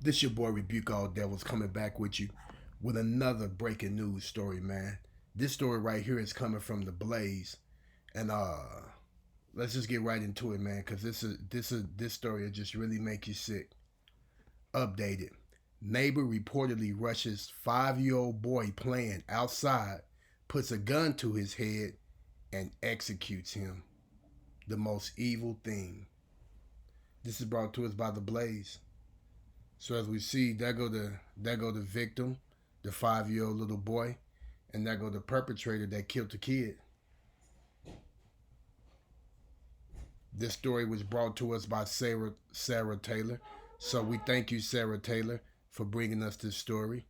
This your boy Rebuke All Devils coming back with you with another breaking news story, man. This story right here is coming from the Blaze, and let's just get right into it, man, because this story will just really make you sick. Updated: Neighbor reportedly rushes 5-year-old boy playing outside, puts a gun to his head, and executes him. The most evil thing. This is brought to us by the Blaze. So as we see, there go the victim, the 5-year-old little boy, and there go the perpetrator that killed the kid. This story was brought to us by Sarah Taylor. So we thank you, Sarah Taylor, for bringing us this story.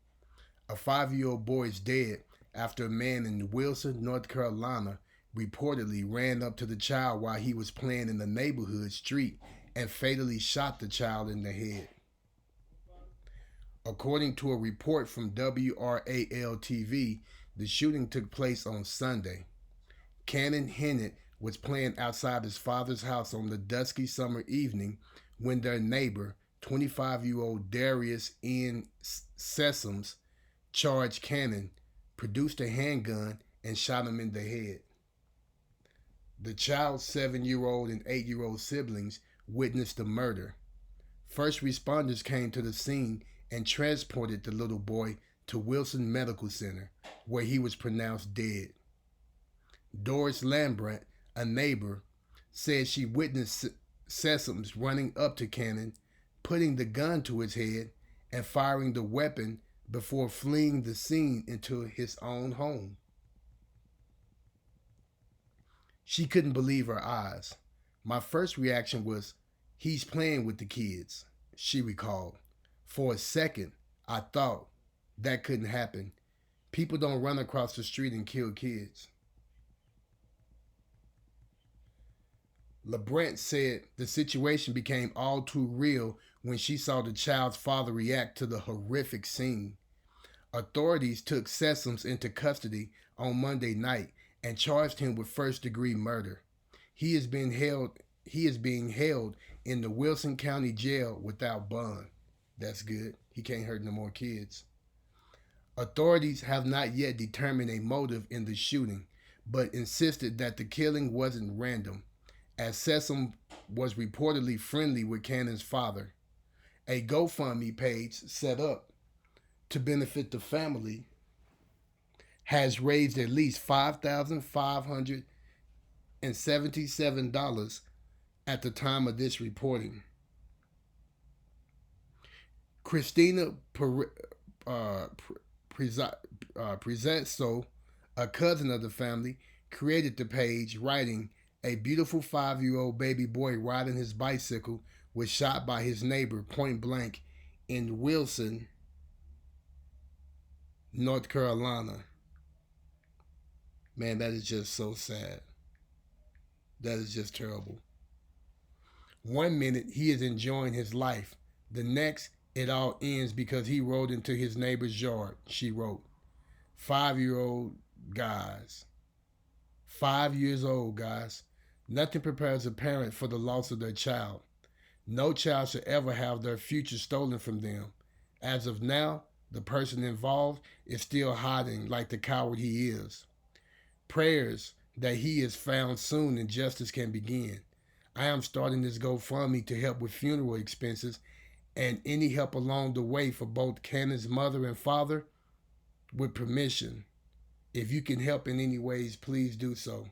A 5-year-old boy is dead after a man in Wilson, North Carolina, reportedly ran up to the child while he was playing in the neighborhood street and fatally shot the child in the head. According to a report from WRAL TV, the shooting took place on Sunday. Cannon Hennett was playing outside his father's house on the dusky summer evening when their neighbor, 25-year-old Darius N. Sessoms, charged Cannon, produced a handgun, and shot him in the head. The child's 7-year-old and 8-year-old siblings witnessed the murder. First responders came to the scene and transported the little boy to Wilson Medical Center, where he was pronounced dead. Doris Lambert, a neighbor, said she witnessed Sessoms running up to Cannon, putting the gun to his head, and firing the weapon before fleeing the scene into his own home. She couldn't believe her eyes. My first reaction was, "He's playing with the kids," she recalled. For a second, I thought that couldn't happen. People don't run across the street and kill kids. LeBrant said the situation became all too real when she saw the child's father react to the horrific scene. Authorities took Sessoms into custody on Monday night and charged him with first-degree murder. He is being held in the Wilson County Jail without bond. That's good. He can't hurt no more kids. Authorities have not yet determined a motive in the shooting, but insisted that the killing wasn't random, as Sessom was reportedly friendly with Cannon's father. A GoFundMe page set up to benefit the family has raised at least $5,577 at the time of this reporting. Christina Prezzo, a cousin of the family, created the page, writing, "A beautiful 5-year-old baby boy riding his bicycle was shot by his neighbor point blank in Wilson, North Carolina." Man, that is just so sad. That is just terrible. One minute he is enjoying his life. The next, it all ends because he rode into his neighbor's yard, she wrote. 5-year-old guys. 5 years old, guys. Nothing prepares a parent for the loss of their child. No child should ever have their future stolen from them. As of now, the person involved is still hiding like the coward he is. Prayers that he is found soon and justice can begin. I am starting this GoFundMe to help with funeral expenses and any help along the way for both Cannon's mother and father with permission. If you can help in any ways, please do so.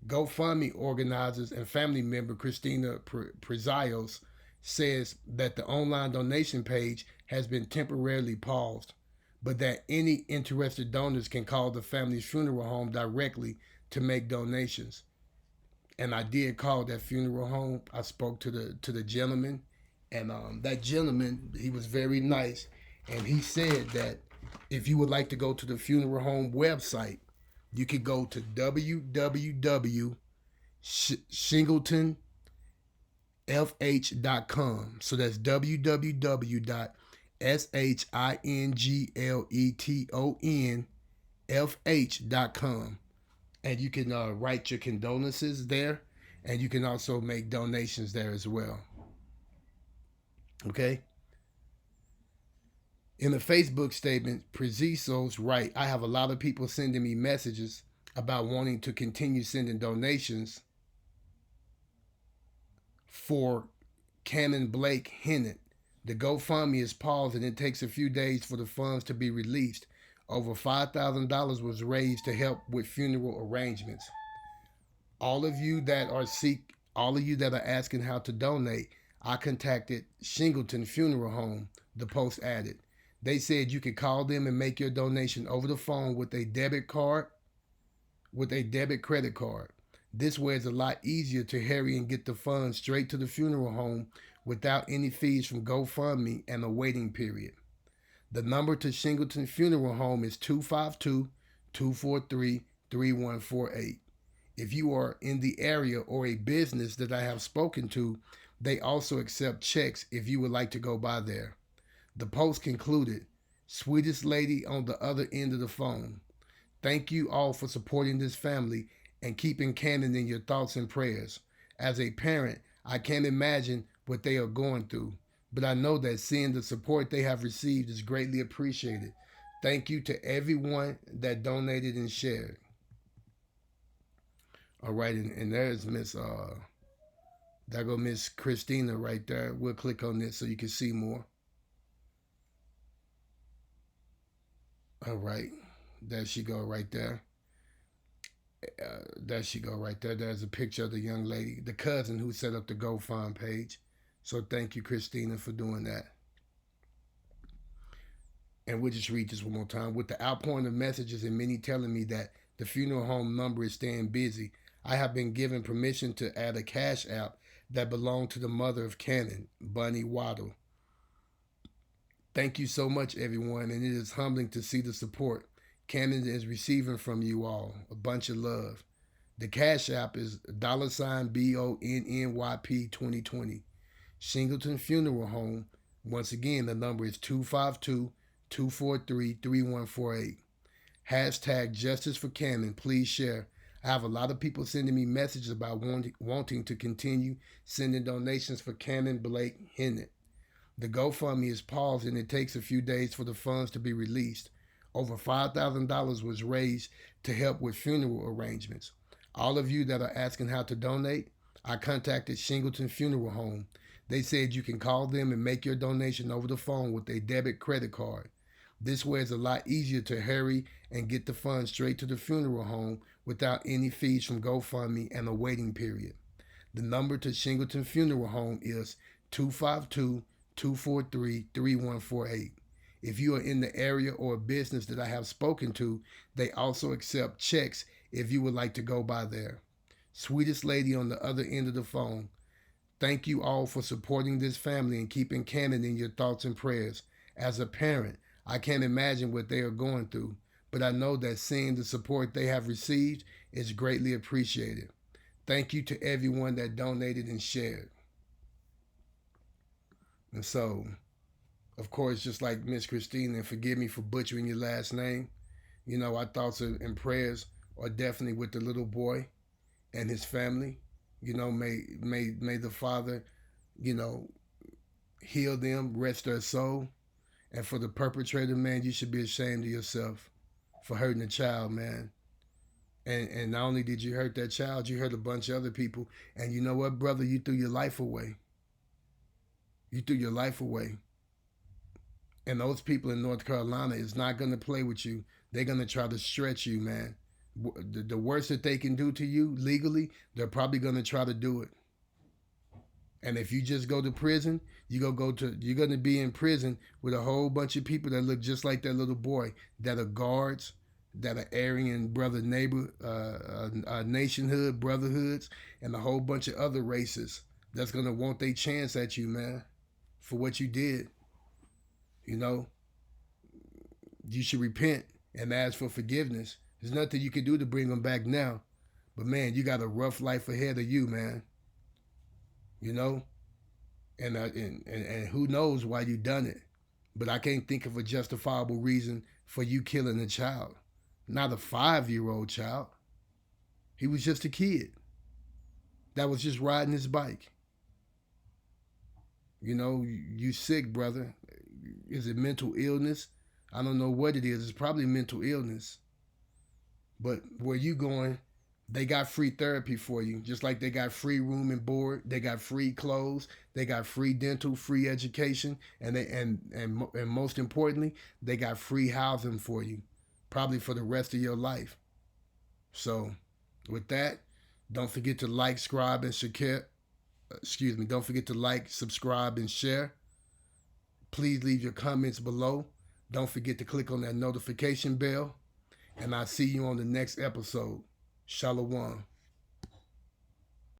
GoFundMe organizers and family member Christina Prezzios says that the online donation page has been temporarily paused, but that any interested donors can call the family's funeral home directly to make donations. And I did call that funeral home. I spoke to the gentleman, and that gentleman, he was very nice, and he said that if you would like to go to the funeral home website, you could go to www.shingletonfh.com. So that's www.shingletonfh.com. And you can write your condolences there, and you can also make donations there as well. Okay. In a Facebook statement, Preziosos write, I have a lot of people sending me messages about wanting to continue sending donations for Canon Blake Hennett. The GoFundMe is paused and it takes a few days for the funds to be released. Over $5,000 was raised to help with funeral arrangements. All of you that are asking how to donate, I contacted Shingleton Funeral Home, the post added. They said you could call them and make your donation over the phone with a debit credit card. This way it's a lot easier to hurry and get the funds straight to the funeral home without any fees from GoFundMe and a waiting period. The number to Shingleton Funeral Home is 252-243-3148. If you are in the area or a business that I have spoken to, they also accept checks if you would like to go by there. The post concluded, sweetest lady on the other end of the phone. Thank you all for supporting this family and keeping Canon in your thoughts and prayers. As a parent, I can't imagine what they are going through, but I know that seeing the support they have received is greatly appreciated. Thank you to everyone that donated and shared. All right, and there's there go Miss Christina right there. We'll click on this so you can see more. All right, there she go right there. There she go right there. There's a picture of the young lady, the cousin who set up the GoFundMe page. So thank you, Christina, for doing that. And we'll just read this one more time. With the outpouring of messages and many telling me that the funeral home number is staying busy, I have been given permission to add a cash app that belonged to the mother of Canon, Bunny Waddle. Thank you so much, everyone, and it is humbling to see the support Canon is receiving from you all. A bunch of love. The cash app is $BONNYP 2020. Shingleton Funeral Home. Once again, the number is 252-243-3148. Hashtag Justice for Canon. Please share. I have a lot of people sending me messages about wanting to continue sending donations for Canon Blake Hennett. The GoFundMe is paused and it takes a few days for the funds to be released. Over $5,000 was raised to help with funeral arrangements. All of you that are asking how to donate, I contacted Shingleton Funeral Home. They said you can call them and make your donation over the phone with a debit credit card. This way it's a lot easier to hurry and get the funds straight to the funeral home without any fees from GoFundMe and a waiting period. The number to Shingleton Funeral Home is 252-243-3148. If you are in the area or a business that I have spoken to, they also accept checks if you would like to go by there. Sweetest lady on the other end of the phone, thank you all for supporting this family and keeping Canon in your thoughts and prayers. As a parent, I can't imagine what they are going through, but I know that seeing the support they have received is greatly appreciated. Thank you to everyone that donated and shared. And so, of course, just like Miss Christina, and forgive me for butchering your last name, you know, our thoughts and prayers are definitely with the little boy and his family. You know, may the Father, you know, heal them, rest their soul. And for the perpetrator, man, you should be ashamed of yourself for hurting a child, man. And not only did you hurt that child, you hurt a bunch of other people. And you know what, brother? You threw your life away. You threw your life away. And those people in North Carolina is not going to play with you. They're going to try to stretch you, man. The worst that they can do to you legally, they're probably going to try to do it. And if you just go to prison, you're going to be in prison with a whole bunch of people that look just like that little boy, that are guards, that are Aryan nationhood, brotherhoods, and a whole bunch of other races that's going to want their chance at you, man, for what you did. You know, you should repent and ask for forgiveness. There's nothing you can do to bring them back now. But, man, you got a rough life ahead of you, man. You know, and who knows why you done it. But I can't think of a justifiable reason for you killing a child. Not a 5-year-old child. He was just a kid that was just riding his bike. You know, you sick, brother. Is it mental illness? I don't know what it is. It's probably mental illness. But where you going, they got free therapy for you. Just like they got free room and board, they got free clothes, they got free dental, free education, and and most importantly, they got free housing for you, probably for the rest of your life. So, with that, don't forget to like, subscribe, and share. Excuse me. Don't forget to like, subscribe, and share. Please leave your comments below. Don't forget to click on that notification bell. And I'll see you on the next episode. Shalom.